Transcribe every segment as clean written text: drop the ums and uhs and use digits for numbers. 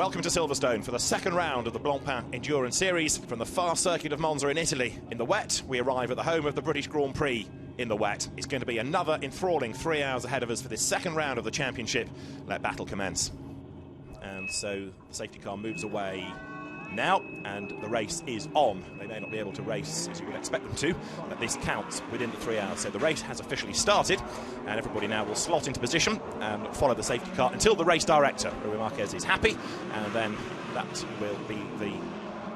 Welcome to Silverstone for the second round of the Blancpain Endurance Series. From the far circuit of Monza in Italy, in the wet, we arrive at the home of the British Grand Prix in the wet. It's going to be another enthralling 3 hours ahead of us for this second round of the championship. Let battle commence. And so the safety car moves away now, and the race is on. They may not be able to race as you would expect them to, but this counts within the 3 hours. So the race has officially started, and everybody now will slot into position and follow the safety car until the race director, Rui Marquez, is happy, and then that will be the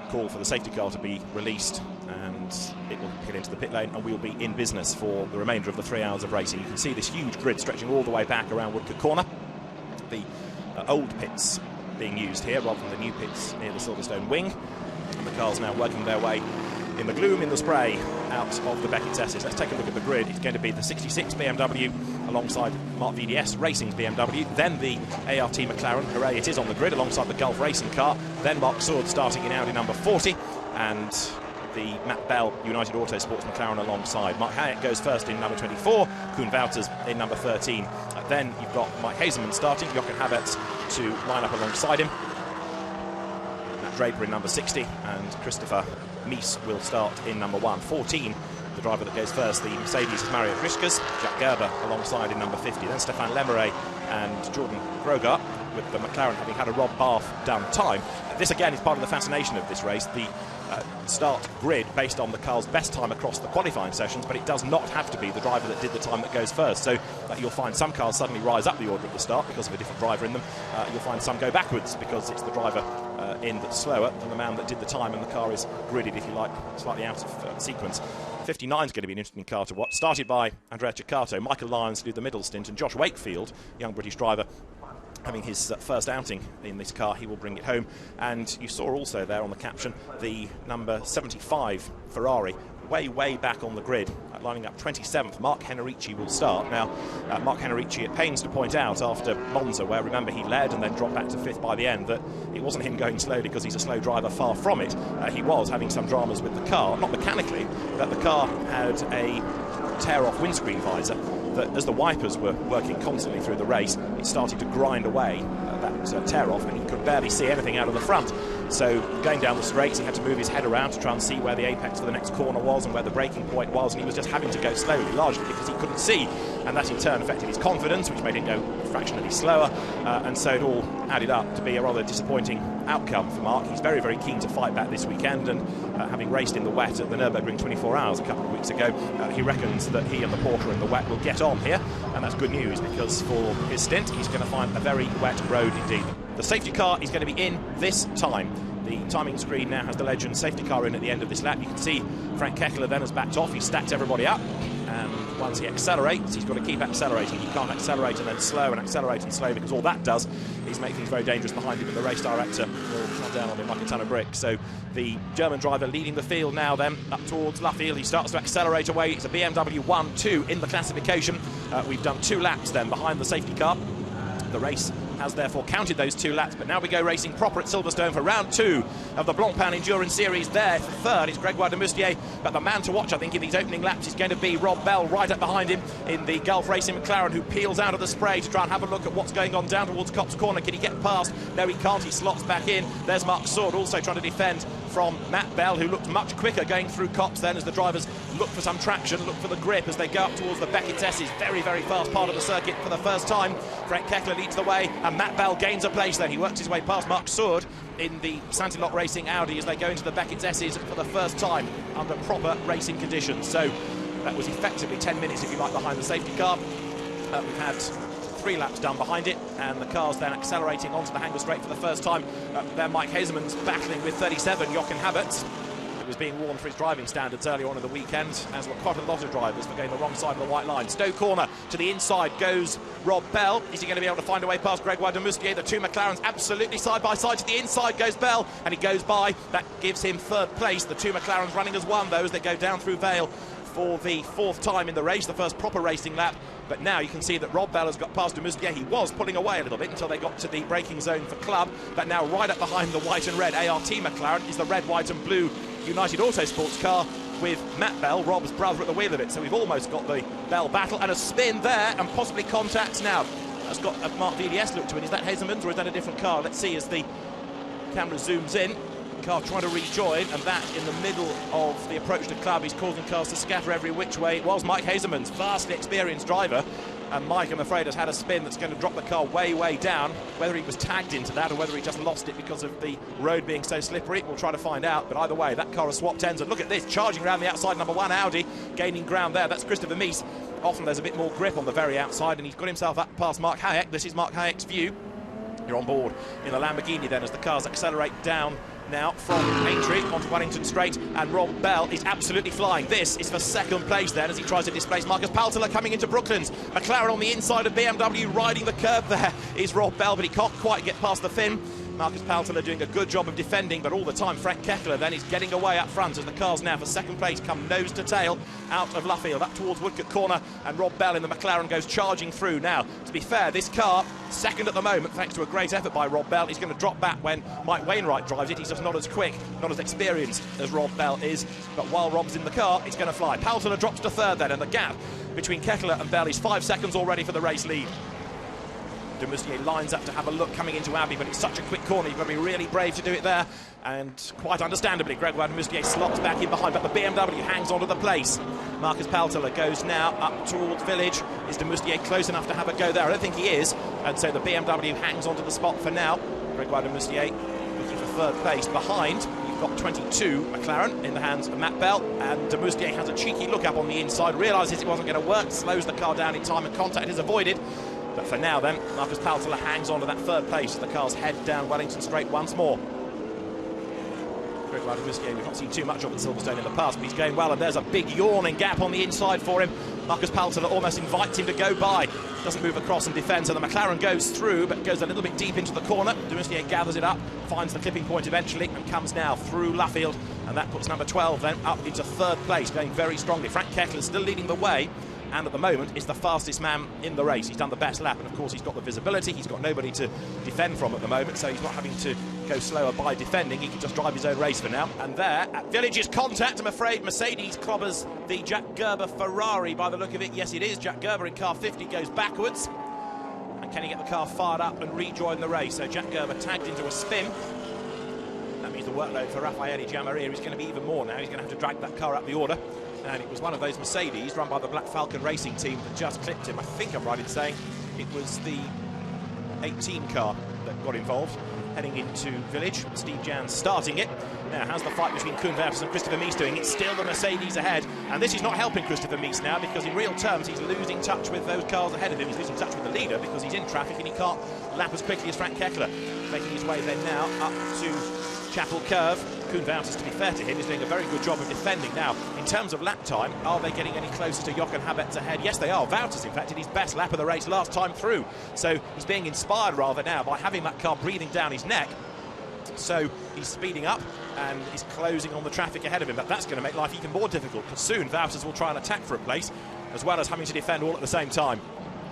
call for the safety car to be released, and it will get into the pit lane, and we will be in business for the remainder of the 3 hours of racing. You can see this huge grid stretching all the way back around Woodcote Corner. The old pits being used here rather than the new pits near the Silverstone wing, and the cars now working their way in the gloom, in the spray, out of the Beckett's S's. Let's take a look at the grid. It's going to be the 66 BMW alongside Mark VDS Racing's BMW, then the ART McLaren, hooray it is on the grid, alongside the Gulf Racing car, then Mark Sword starting in Audi number 40, and the Matt Bell United Autosports McLaren alongside. Mark Hyatt goes first in number 24, Koen Wouters in number 13. Then you've got Mike Hazelman starting, Jochen Haberts to line up alongside him. Matt Draper in number 60, and Christopher Mies will start in number 1. 14, the driver that goes first, the Mercedes is Mario Rischkes, Jack Gerber alongside in number 50. Then Stefan Lemeray and Jordan Grogart, with the McLaren having had a Rob Bath done time. This again is part of the fascination of this race, the start grid based on the car's best time across the qualifying sessions, but it does not have to be the driver that did the time that goes first. So you'll find some cars suddenly rise up the order at the start because of a different driver in them. You'll find some go backwards because it's the driver in that's slower than the man that did the time, and the car is gridded, if you like, slightly out of sequence. 59 is going to be an interesting car to watch. Started by Andrea Ceccato, Michael Lyons to do the middle stint, and Josh Wakefield, young British driver, having his first outing in this car. He will bring it home. And you saw also there on the caption the number 75 Ferrari way back on the grid, lining up 27th. Mark Henrici will start. Now, Mark Henrici at pains to point out after Monza, where remember he led and then dropped back to 5th by the end, that it wasn't him going slowly because he's a slow driver, far from it. He was having some dramas with the car, not mechanically, that the car had a tear-off windscreen visor, that as the wipers were working constantly through the race, it started to grind away that tear-off, and he could barely see anything out of the front. So going down the straights, he had to move his head around to try and see where the apex for the next corner was and where the braking point was, and he was just having to go slowly, largely because he couldn't see, and that in turn affected his confidence, which made him go fractionally slower, and so it all added up to be a rather disappointing outcome for Mark. He's very keen to fight back this weekend, and having raced in the wet at the Nürburgring 24 Hours a couple of weeks ago, he reckons that he and the Porsche in the wet will get on here, and that's good news because for his stint he's going to find a very wet road indeed. The safety car is going to be in this time. The timing screen now has the legend safety car in at the end of this lap. You can see Frank Kekler then has backed off. He's stacked everybody up, and once he accelerates, he's got to keep accelerating. He can't accelerate and then slow and accelerate and slow, because all that does is make things very dangerous behind him, and the race director will come down on him like a ton of bricks. So the German driver leading the field now then up towards Luffield. He starts to accelerate away. It's a BMW 1-2 in the classification. We've done 2 laps then behind the safety car. The race has therefore counted those 2 laps, but now we go racing proper at Silverstone for round 2 of the Blancpain Endurance Series. There for third is Grégoire de Moustier, but the man to watch, I think, in these opening laps is going to be Rob Bell, right up behind him in the Gulf Racing McLaren, who peels out of the spray to try and have a look at what's going on down towards Copse Corner. Can he get past? No, he can't. He slots back in. There's Mark Sword also trying to defend from Matt Bell, who looked much quicker going through Copse then, as the drivers look for some traction, look for the grip as they go up towards the Beckett's S's. Very fast part of the circuit for the first time. Frank Kekler leads the way, and Matt Bell gains a place then. He works his way past Mark Sword in the Santilot Racing Audi as they go into the Beckett's S's for the first time under proper racing conditions. So that was effectively 10 minutes, if you like, behind the safety car. We've had 3 laps done behind it, and the car's then accelerating onto the Hangar Straight for the first time. There Mike Hazelman's battling with 37, Jochen Haberts. It was being warned for his driving standards earlier on in the weekend, as were quite a lot of drivers for going the wrong side of the white line. Stowe Corner to the inside goes Rob Bell. Is he going to be able to find a way past Grégoire de Moustier? The 2 McLarens absolutely side by side. To the inside goes Bell, and he goes by. That gives him 3rd place. The 2 McLarens running as one, though, as they go down through Vale for the 4th time in the race, the first proper racing lap. But now you can see that Rob Bell has got past de Moustier. He was pulling away a little bit until they got to the braking zone for Club, but now right up behind the white and red ART McLaren is the red, white and blue United Autosports car with Matt Bell, Rob's brother, at the wheel of it. So we've almost got the Bell battle, and a spin there and possibly contact now. Has got a Mark VDS look to it. Is that Hazelman's or is that a different car? Let's see as the camera zooms in. Car trying to rejoin, and that in the middle of the approach to club. He's causing cars to scatter every which way. It was Mike Hazelman's vastly experienced driver, and Mike, I'm afraid, has had a spin that's going to drop the car way, way down. Whether he was tagged into that or whether he just lost it because of the road being so slippery, we'll try to find out. But either way, that car has swapped ends, and look at this, charging around the outside, number 1 Audi, gaining ground there. That's Christopher Mies. Often there's a bit more grip on the very outside, and he's got himself up past Mark Hayek. This is Mark Hayek's view. You're on board in the Lamborghini then as the cars accelerate down now from Aintree onto Wellington Straight, and Rob Bell is absolutely flying. This is for second place then as he tries to displace Marcus Paltela coming into Brooklands. McLaren on the inside of BMW, riding the curb there is Rob Bell, but he can't quite get past the fin. Marcus Paltela doing a good job of defending, but all the time Frank Kechler then is getting away up front as the cars now for second place come nose to tail out of Luffield up towards Woodcote Corner, and Rob Bell in the McLaren goes charging through. Now, to be fair, this car, second at the moment, thanks to a great effort by Rob Bell, is going to drop back when Mike Wainwright drives it. He's just not as quick, not as experienced as Rob Bell is, but while Rob's in the car, it's going to fly. Paltela drops to third then, and the gap between Kechler and Bell is 5 seconds already for the race lead. De Moustier lines up to have a look coming into Abbey, but it's such a quick corner, you've got to be really brave to do it there, and quite understandably Gregoire de Moustier slots back in behind, but the BMW hangs onto the place. Marcus Paltela goes now up towards Village. Is de Moustier close enough to have a go there? I don't think he is, and so the BMW hangs onto the spot for now. Gregoire de Moustier looking for third place. Behind, you've got 22 McLaren in the hands of Matt Bell, and de Moustier has a cheeky look up on the inside, realises it wasn't going to work, slows the car down in time, and contact is avoided. But for now then, Marcus Paltela hangs on to that third place as the cars head down Wellington Straight once more. Gregoire de Moustier, we've not seen too much of at Silverstone in the past, but he's going well, and there's a big yawning gap on the inside for him. Marcus Paltela almost invites him to go by. Doesn't move across and defend, so the McLaren goes through, but goes a little bit deep into the corner. De Moustier gathers it up, finds the clipping point eventually, and comes now through Luffield, and that puts number 12 then up into third place, going very strongly. Frank Kechler still leading the way, and at the moment is the fastest man in the race. He's done the best lap, and of course he's got the visibility. He's got nobody to defend from at the moment, so he's not having to go slower by defending. He can just drive his own race for now. And there, at Village's contact, I'm afraid Mercedes clobbers the Jack Gerber Ferrari by the look of it. Yes, it is. Jack Gerber in car 50 goes backwards. And can he get the car fired up and rejoin the race? So Jack Gerber tagged into a spin. That means the workload for Raffaele Giammaria is going to be even more now. He's going to have to drag that car up the order. And it was one of those Mercedes run by the Black Falcon Racing team that just clipped him. I think I'm right in saying it was the 18 car that got involved heading into Village. Steve Jans starting it. Now, how's the fight between Koen Vertes and Christopher Mies doing? It's still the Mercedes ahead, and this is not helping Christopher Mies now, because in real terms he's losing touch with those cars ahead of him. He's losing touch with the leader because he's in traffic and he can't lap as quickly as Frank Kechler. Making his way then now up to Chapel Curve. Koen Vertes, to be fair to him, is doing a very good job of defending. Now, in terms of lap time, are they getting any closer to Jochen Habets ahead? Yes, they are. Vertes, in fact, did his best lap of the race last time through. So he's being inspired rather now by having that car breathing down his neck. So he's speeding up and is closing on the traffic ahead of him. But that's going to make life even more difficult, because soon Vertes will try and attack for a place, as well as having to defend all at the same time.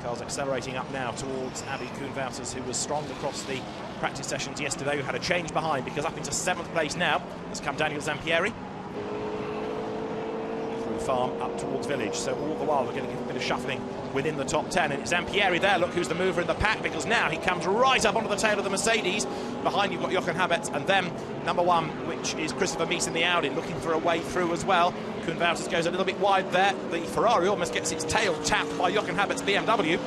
Car's accelerating up now towards Abbey. Koen Vertes, who was strong across the practice sessions yesterday, who had a change behind, because up into 7th place now has come Daniel Zampieri. Through Farm up towards Village, so all the while we're getting a bit of shuffling within the top 10, and it's Zampieri there, look who's the mover in the pack, because now he comes right up onto the tail of the Mercedes. Behind you've got Jochen Habets, and then number 1, which is Christopher Mies in the Audi, looking for a way through as well. Koen Vertes goes a little bit wide there. The Ferrari almost gets its tail tapped by Jochen Habets' BMW.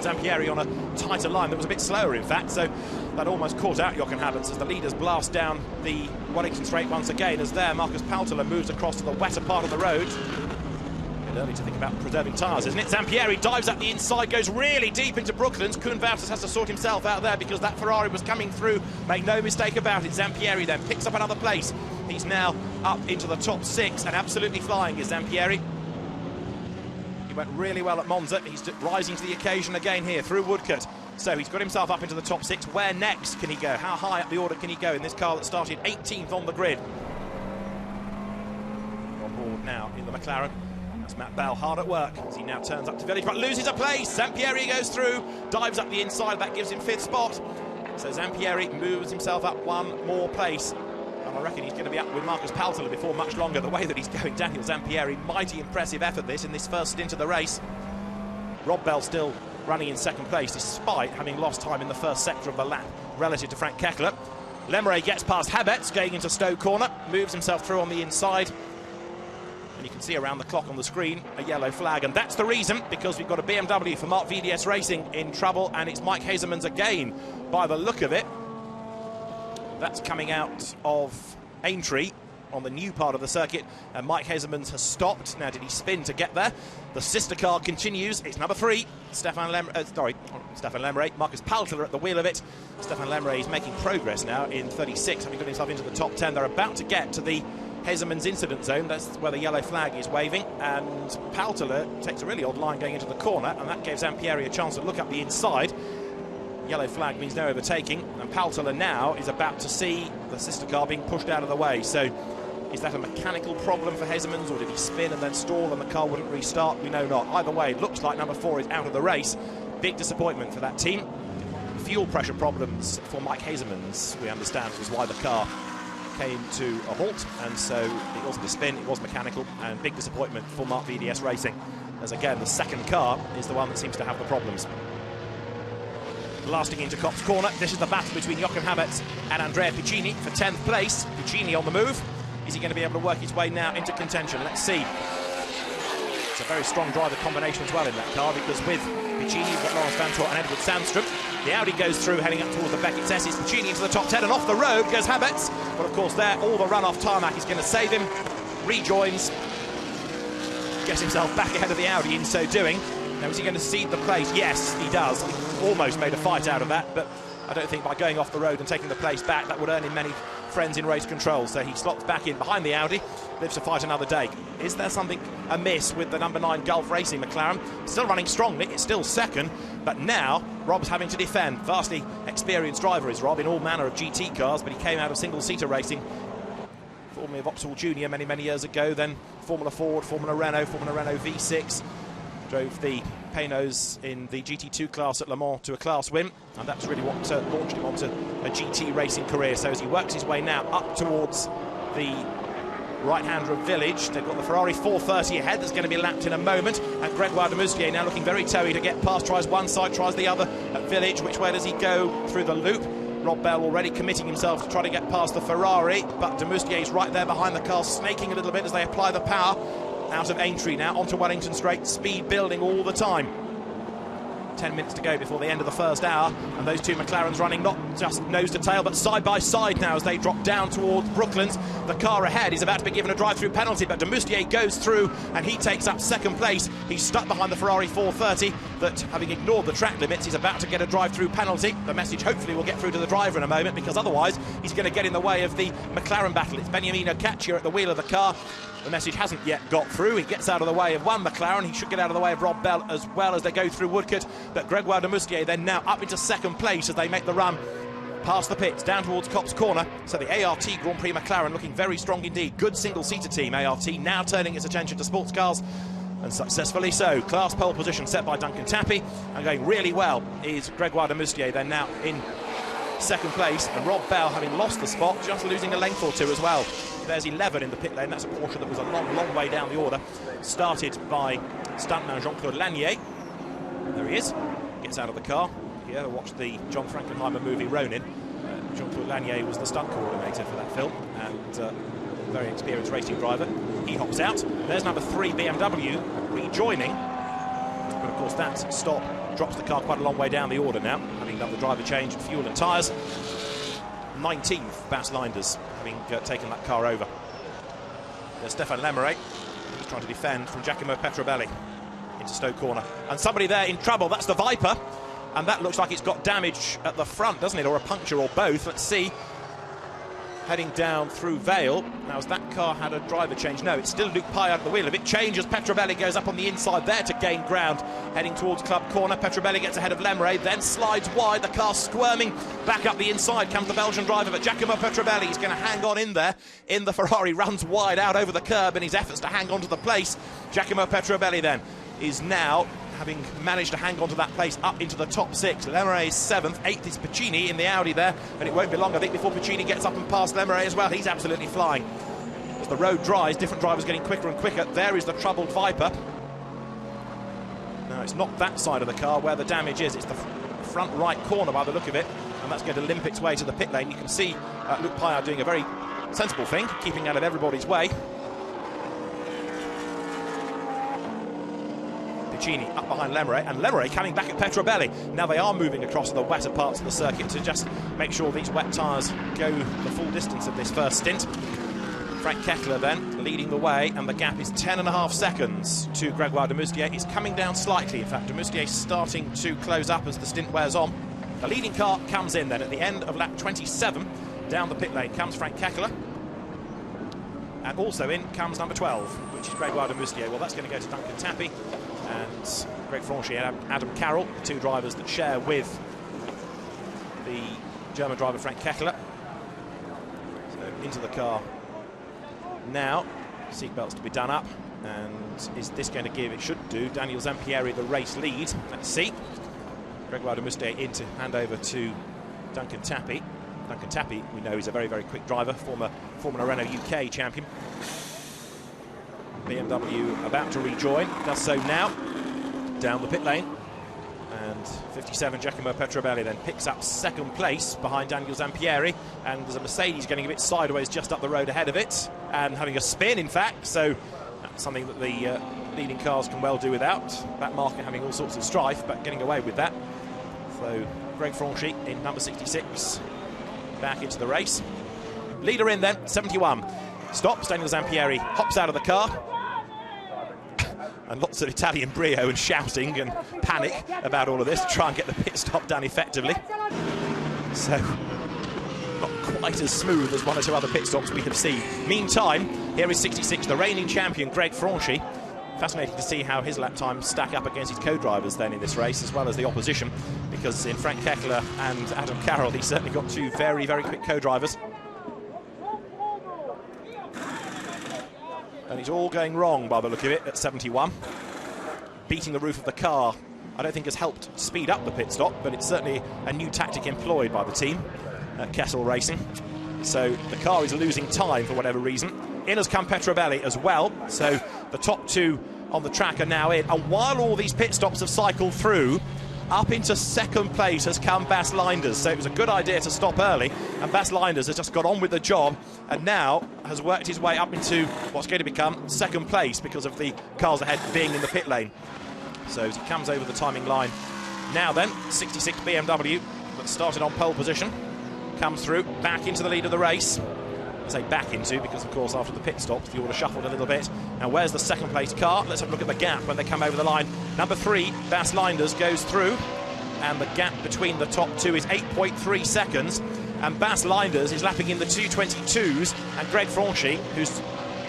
Zampieri on a tighter line that was a bit slower, in fact, so that almost caught out Jochen Habets as the leaders blast down the Wellington Straight once again, as there Marcus Paltela moves across to the wetter part of the road. A bit early to think about preserving tyres, isn't it? Zampieri dives up the inside, goes really deep into Brooklands. Koen Vertes has to sort himself out there because that Ferrari was coming through. Make no mistake about it. Zampieri then picks up another place. He's now up into the top 6 and absolutely flying is Zampieri. Went really well at Monza. He's rising to the occasion again here through Woodcote. So he's got himself up into the top 6. Where next can he go? How high up the order can he go in this car that started 18th on the grid? On board now in the McLaren. That's Matt Bell hard at work as he now turns up to Village, but loses a place. Zampieri goes through, dives up the inside. That gives him 5th spot. So Zampieri moves himself up 1 more place. And I reckon he's going to be up with Marcus Paltela before much longer. The way that he's going, Daniel Zampieri, mighty impressive effort this in this first stint of the race. Rob Bell still running in 2nd place, despite having lost time in the first sector of the lap relative to Frank Kechler. Lemray gets past Habets, going into Stowe corner, moves himself through on the inside. And you can see around the clock on the screen a yellow flag, and that's the reason, because we've got a BMW for Mark VDS Racing in trouble, and it's Mike Hazelman's again by the look of it. That's coming out of Aintree on the new part of the circuit, and Mike Hazelman's has stopped. Now, did he spin to get there? The sister car continues. It's number 3, Stefan Lemray. Marcus Paltler at the wheel of it. Stefan Lemray is making progress now in 36, having got himself into the top 10. They're about to get to the Hazelman's incident zone. That's where the yellow flag is waving, and Paltler takes a really odd line going into the corner, and that gives Ampieri a chance to look up the inside. Yellow flag means no overtaking, and Paltler now is about to see the sister car being pushed out of the way. So is that a mechanical problem for Hazelman's, or did he spin and then stall and the car wouldn't restart? We know not. Either way, it looks like number 4 is out of the race. Big disappointment for that team. Fuel pressure problems for Mike Hazelman's, we understand, was why the car came to a halt, and so it wasn't a spin, it was mechanical, and big disappointment for Mark VDS Racing, as again the second car is the one that seems to have the problems. Blasting into Copse corner, this is the battle between Joachim Habets and Andrea Piccini for 10th place. Piccini on the move. Is he going to be able to work his way now into contention? Let's see. It's a very strong driver combination as well in that car, because with Piccini you've got Lawrence Vanthoor and Edward Sandstrom. The Audi goes through, heading up towards the Beckett's S's. Piccini into the top 10, and off the road goes Habets. But of course there, all the run-off tarmac is going to save him. Rejoins, gets himself back ahead of the Audi in so doing. Now, is he going to cede the place? Yes, he does. Almost made a fight out of that, but I don't think by going off the road and taking the place back, that would earn him many friends in race control. So he slots back in behind the Audi, lives to fight another day. Is there something amiss with the number 9 Gulf Racing McLaren? Still running strongly, it's still second, but now Rob's having to defend. Vastly experienced driver is Rob in all manner of GT cars, but he came out of single-seater racing, formerly of Vauxhall Junior many years ago, then Formula Ford, Formula Renault V6. Drove the Paynos in the GT2 class at Le Mans to a class win, and that's really what launched him onto a GT racing career. So as he works his way now up towards the right-hander of Village, they've got the Ferrari 430 ahead that's going to be lapped in a moment, and Gregoire de Moustier now looking very towy to get past, tries one side, tries the other at Village. Which way does he go through the loop? Rob Bell already committing himself to try to get past the Ferrari, but de Moustier's right there behind the car, snaking a little bit as they apply the power. Out of Aintree now, onto Wellington Straight, speed building all the time. 10 minutes to go before the end of the first hour, and those two McLarens running not just nose to tail, but side by side now as they drop down towards Brooklands. The car ahead is about to be given a drive-through penalty, but de Moustier goes through and he takes up second place. He's stuck behind the Ferrari 430 that, having ignored the track limits, is about to get a drive-through penalty. The message hopefully will get through to the driver in a moment, because otherwise he's going to get in the way of the McLaren battle. It's Beniamino Caccia at the wheel of the car. The message hasn't yet got through. He gets out of the way of one McLaren. He should get out of the way of Rob Bell as well as they go through Woodcote. But Gregoire de Moustier then now up into second place as they make the run past the pits, down towards Copse corner. So the ART Grand Prix McLaren looking very strong indeed. Good single-seater team, ART, now turning its attention to sports cars, and successfully so. Class pole position set by Duncan Tappy, and going really well is Gregoire de Moustier, then now in second place, and Rob Bell, having lost the spot, just losing a length or two as well. There's 11 in the pit lane. That's a Porsche that was a long way down the order. Started by stuntman Jean-Claude Lanier. There he is. Gets out of the car. Yeah, watch the John Frankenheimer movie Ronin. Jean-Claude Lanier was the stunt coordinator for that film, and very experienced racing driver. He hops out. There's number 3 BMW rejoining. But of course that stop drops the car quite a long way down the order now, having done the driver change, fuel and tyres. 19th Bas Linders, having taken that car over. There's Stefan Lemray. He's trying to defend from Giacomo Petrobelli into Stowe corner. And somebody there in trouble, that's the Viper. And that looks like it's got damage at the front, doesn't it? Or a puncture or both. Let's see. Heading down through Vale. Now, has that car had a driver change? No, it's still Luke Pye at the wheel of it. Changes. Petrobelli goes up on the inside there to gain ground. Heading towards Club Corner. Petrobelli gets ahead of Lemray, then slides wide. The car squirming back up the inside. Comes the Belgian driver, but Giacomo Petrobelli is going to hang on in there. In the Ferrari, runs wide out over the curb in his efforts to hang on to the place. Giacomo Petrobelli then is now, having managed to hang on to that place, up into the top 6. Lemray is 7th, 8th is Piccini in the Audi there, but it won't be long, I think, before Piccini gets up and past Lemray as well. He's absolutely flying. As the road dries, different drivers getting quicker and quicker. There is the troubled Viper. No, it's not that side of the car where the damage is. It's the front right corner by the look of it. and that's going to limp its way to the pit lane. You can see Luc Paillard doing a very sensible thing, keeping out of everybody's way. Piccini up behind Lemeray, and Lemeray coming back at Petrobelli. Now they are moving across the wetter parts of the circuit to just make sure these wet tyres go the full distance of this first stint. Frank Kekler then leading the way, and the gap is 10.5 seconds to Grégoire de Moustier. It's coming down slightly. In fact, de Moustier starting to close up as the stint wears on. The leading car comes in then at the end of lap 27. Down the pit lane comes Frank Kekler. And also in comes number 12, which is Grégoire de Moustier. Well, that's going to go to Duncan Tappy and Greg Franchi and Adam Carroll, the two drivers that share with the German driver Frank Kekler. So into the car now, seatbelts to be done up, and is this going to give, it should do, Daniel Zampieri the race lead. Let's see. Grégoire de Moustier in to hand over to Duncan Tappy. Duncan Tappy, we know, is a very, very quick driver, former Formula Renault UK champion. BMW about to rejoin, does so now, down the pit lane. And 57, Giacomo Petrobelli then picks up second place behind Daniel Zampieri, and there's a Mercedes getting a bit sideways just up the road ahead of it, and having a spin, in fact, so that's something that the leading cars can well do without. That marker having all sorts of strife, but getting away with that. So Greg Franchi in number 66 back into the race. Leader in then, 71. Stops, Daniel Zampieri hops out of the car. And lots of Italian brio and shouting and panic about all of this to try and get the pit stop done effectively. So, not quite as smooth as one or two other pit stops we have seen. Meantime, here is 66, the reigning champion, Greg Franchi. Fascinating to see how his lap times stack up against his co-drivers then in this race, as well as the opposition, because in Frank Kekler and Adam Carroll, he's certainly got two very, very quick co-drivers. And it's all going wrong by the look of it at 71. Beating the roof of the car, I don't think has helped speed up the pit stop, but it's certainly a new tactic employed by the team at Kessel Racing. So the car is losing time for whatever reason. In has come Petrobelli as well, so the top two on the track are now in. And while all these pit stops have cycled through, up into second place has come Bas Leinders. So it was a good idea to stop early, and Bas Leinders has just got on with the job and now has worked his way up into what's going to become second place because of the cars ahead being in the pit lane. So as he comes over the timing line now then, 66 BMW that started on pole position comes through back into the lead of the race. I say back into because, of course, after the pit stops, the order shuffled a little bit. Now, where's the second place car? Let's have a look at the gap when they come over the line. Number 3, Bas Leinders, goes through, and the gap between the top two is 8.3 seconds. And Bas Leinders is lapping in the 222s, and Greg Franchi, who's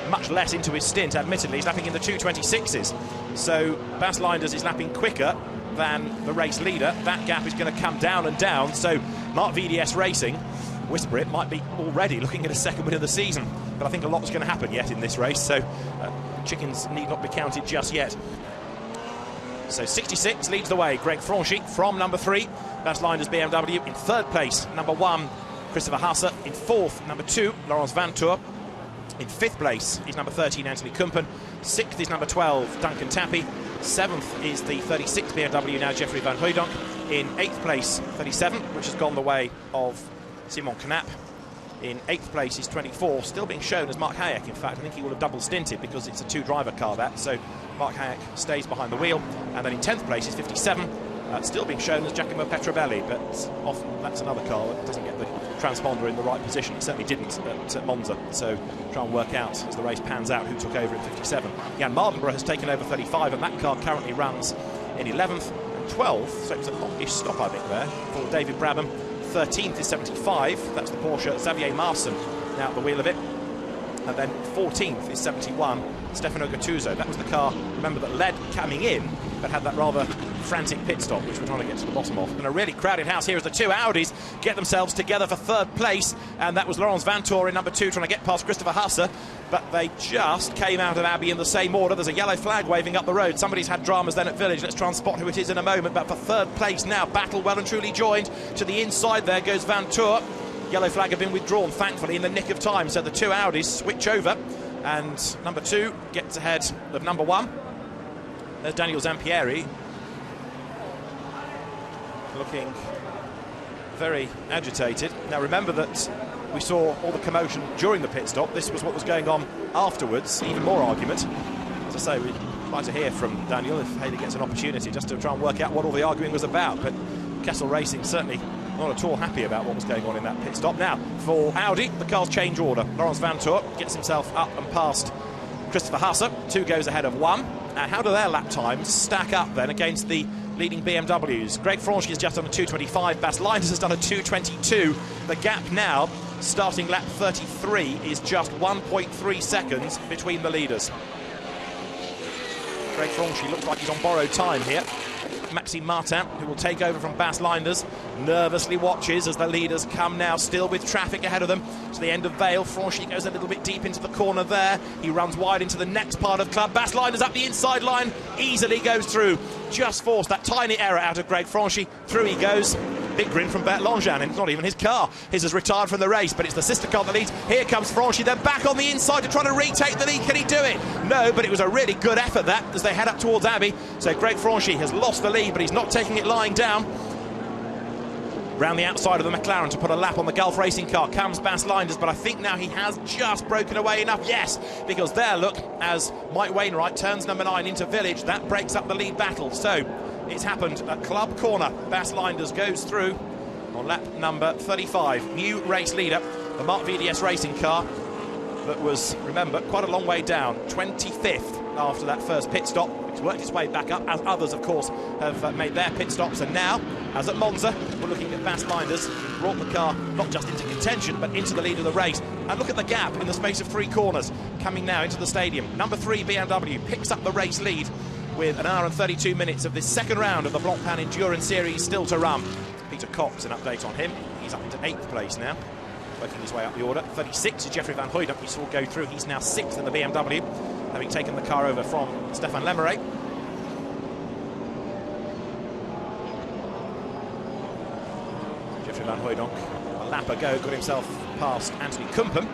much less into his stint, admittedly, is lapping in the 226s. So Bas Leinders is lapping quicker than the race leader. That gap is going to come down and down. So Marc VDS Racing, whisper it, might be already looking at a second win of the season, but I think a lot's going to happen yet in this race, so chickens need not be counted just yet. So 66 leads the way, Greg Franchi from number 3, Bas Leinders BMW. In third place, number 1, Christopher Hasse. In fourth, number 2, Laurens Vanthoor. In fifth place is number 13, Anthony Kumpen. Sixth is number 12, Duncan Tappy. Seventh is the 36 BMW, now Jeffrey Van Hooydonk. In eighth place, 37, which has gone the way of Simon Knapp. In 8th place is 24, still being shown as Mark Hayek. In fact, I think he will have double stinted because it's a two-driver car, that. So Mark Hayek stays behind the wheel. And then in 10th place is 57, still being shown as Giacomo Petrobelli, but often that's another car that doesn't get the transponder in the right position. It certainly didn't at Monza. So try and work out as the race pans out who took over at 57. Jan Mardenborough has taken over 35, and that car currently runs in 11th and 12th. So it was a longish stop, I think, there for David Brabham. 13th is 75, that's the Porsche Xavier Marson now at the wheel of it. And then 14th is 71, Stefano Gattuso. That was the car, remember, that led coming in, but had that rather frantic pit stop, which we're trying to get to the bottom of. And a really crowded house here as the two Audis get themselves together for third place. And that was Laurens Vanthoor in number 2 trying to get past Christopher Hasse. But they just came out of Abbey in the same order. There's a yellow flag waving up the road. Somebody's had dramas then at Village. Let's try and spot who it is in a moment. But for third place now, battle well and truly joined. To the inside there goes Vanthoor. Yellow flag had been withdrawn, thankfully, in the nick of time. So the two Audis switch over. And number 2 gets ahead of number 1. There's Daniel Zampieri. Looking very agitated. Now remember that we saw all the commotion during the pit stop. This was what was going on afterwards, even more argument. As I say, we'd like to hear from Daniel if Haley gets an opportunity just to try and work out what all the arguing was about. But Kessel Racing certainly not at all happy about what was going on in that pit stop. Now, for Audi, the cars change order. Laurens Vanthoor gets himself up and past Christopher Hasse, 2 goes ahead of 1. And how do their lap times stack up then against the leading BMWs? Greg Franchi has just done a 2:25, Bas Leijnders has done a 2:22. The gap now, starting lap 33, is just 1.3 seconds between the leaders. Greg Franchi looks like he's on borrowed time here. Maxime Martin, who will take over from Bas Leijnders, nervously watches as the leaders come now, still with traffic ahead of them, to the end of Vale. Franchi goes a little bit deep into the corner there. He runs wide into the next part of club. Bas Leijnders up the inside line, easily goes through. Just forced that tiny error out of Greg Franchi. Through he goes. Big grin from Bert Langevin, and it's not even his car. His has retired from the race, but it's the sister car that leads. Here comes Franchi, then back on the inside to try to retake the lead. Can he do it? No, but it was a really good effort, that, as they head up towards Abbey. So Greg Franchi has lost the lead, but he's not taking it lying down. Round the outside of the McLaren to put a lap on the Gulf Racing car comes Bas Leijnders, but I think now he has just broken away enough. Yes, because there, look, as Mike Wainwright turns number 9 into Village, that breaks up the lead battle. So it's happened at Club Corner. Bas Leijnders goes through on lap number 35. New race leader, the Mark VDS Racing car that was, remember, quite a long way down, 25th after that first pit stop. It's worked its way back up, as others, of course, have made their pit stops. And now, as at Monza, we're looking at Bas Leijnders, who brought the car not just into contention, but into the lead of the race. And look at the gap in the space of 3 corners, coming now into the stadium. Number 3 BMW picks up the race lead with 1 hour and 32 minutes of this second round of the Blancpain Endurance Series still to run. Peter Cox, an update on him. He's up into 8th place now, working his way up the order. 36 is Jeffrey Van Hooydonk, we saw go through. He's now 6th in the BMW, having taken the car over from Stefan Lemeray. Jeffrey Van Hooydonk, a lap ago, got himself past Anthony Kumpen,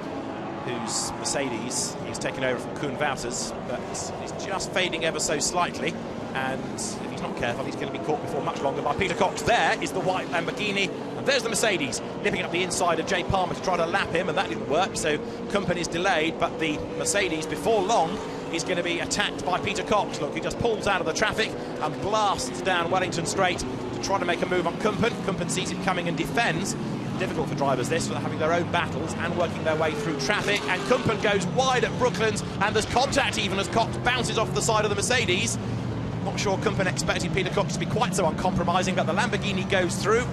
whose Mercedes he's taken over from Koen Wouters, but he's just fading ever so slightly, and if he's not careful, he's going to be caught before much longer by Peter Cox. There is the white Lamborghini, and there's the Mercedes, nipping up the inside of Jay Palmer to try to lap him, and that didn't work, so Kumpen is delayed, but the Mercedes, before long, is going to be attacked by Peter Cox. Look, he just pulls out of the traffic and blasts down Wellington Straight to try to make a move on Kumpen. Kumpen sees him coming and defends. Difficult for drivers this, for having their own battles and working their way through traffic, and Kumpen goes wide at Brooklands, and there's contact even as Cox bounces off the side of the Mercedes. Not sure Kumpen expected Peter Cox to be quite so uncompromising, but the Lamborghini goes through.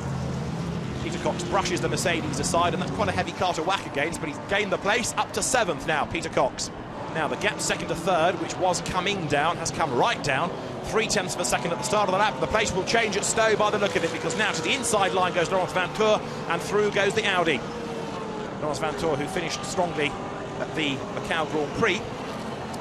Peter Cox brushes the Mercedes aside, and that's quite a heavy car to whack against, but he's gained the place up to 7th now, Peter Cox. Now the gap 2nd to 3rd, which was coming down, has come right down. 0.3 of a second at the start of the lap. The place will change at Stowe by the look of it, because now to the inside line goes Laurens Vanthoor, and through goes the Audi. Laurens Vanthoor, who finished strongly at the Macau Grand Prix.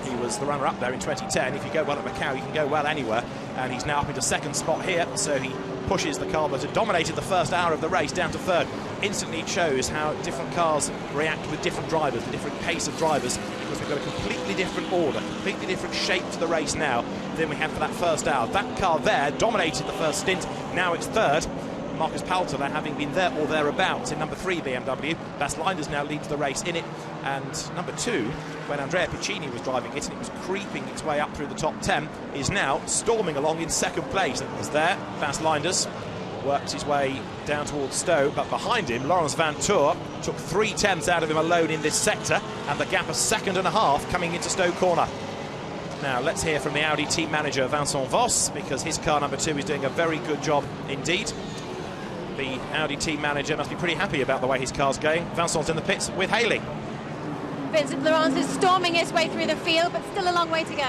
He was the runner-up there in 2010. If you go well at Macau, you can go well anywhere, and he's now up into 2nd spot here, so he pushes the car that had dominated the first hour of the race down to 3rd. Instantly it shows how different cars react with different drivers, the different pace of drivers, because we've got a completely different order, completely different shape to the race now than we had for that first hour. That car there dominated the first stint, now it's 3rd. Marcus Palter having been there or thereabouts in number 3 BMW. Bas Leijnders now leads the race in it, and number 2, when Andrea Piccini was driving it and it was creeping its way up through the top 10, is now storming along in 2nd place. It was there, Bas Leijnders works his way down towards Stowe, but behind him Laurens Vanthoor took 0.3 out of him alone in this sector, and the gap of 2.5 seconds coming into Stowe Corner. Now let's hear from the Audi team manager Vincent Voss, because his car number 2 is doing a very good job indeed. The Audi team manager must be pretty happy about the way his car's going. Vincent's in the pits with Haley. Vincent, Laurens is storming his way through the field, but still a long way to go.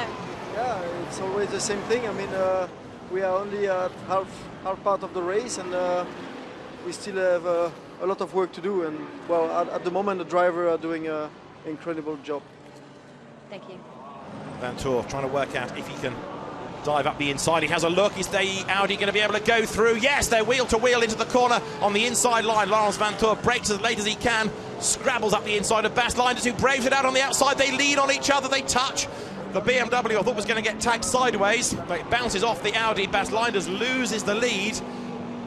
Yeah, it's always the same thing. I mean, we are only at half part of the race, and we still have a lot of work to do. And well, at the moment, the driver are doing an incredible job. Thank you. Vanthoor trying to work out if he can dive up the inside. He has a look. Is the Audi going to be able to go through? Yes, they're wheel to wheel into the corner on the inside line. Laurens Vanthoor breaks as late as he can, scrabbles up the inside of Bas Leijnders, who braves it out on the outside. They lean on each other, they touch. The BMW I thought was going to get tagged sideways, but it bounces off the Audi. Bas Leijnders loses the lead.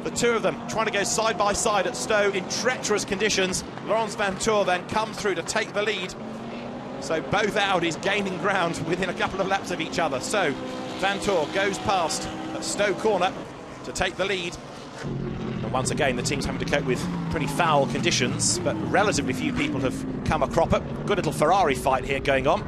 The two of them trying to go side by side at Stowe in treacherous conditions. Laurens Vanthoor then comes through to take the lead. So both Audis gaining ground within a couple of laps of each other. So Vanthoor goes past at Stowe corner to take the lead. And once again, the team's having to cope with pretty foul conditions, but relatively few people have come a cropper. Good little Ferrari fight here going on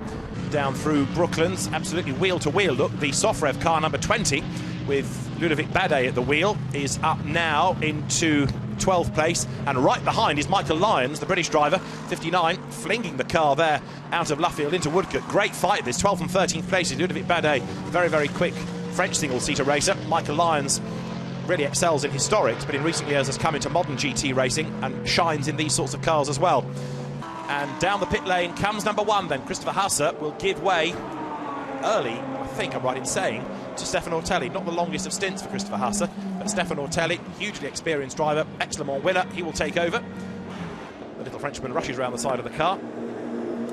down through Brooklands. Absolutely wheel-to-wheel look. The Sofrev car number 20 with Ludovic Badet at the wheel is up now into 12th place, and right behind is Michael Lyons, the British driver, 59, flinging the car there out of Luffield into Woodcote. Great fight this, 12th and 13th places. Ludovic Badet, very, very quick French single-seater racer. Michael Lyons really excels in historics, but in recent years has come into modern GT racing and shines in these sorts of cars as well. And down the pit lane comes number 1 then. Christopher Hasse will give way early, I think I'm right in saying, to Stefano Ortelli. Not the longest of stints for Christopher Hasse, but Stefano Ortelli, hugely experienced driver, ex-Le winner, he will take over. The little Frenchman rushes around the side of the car.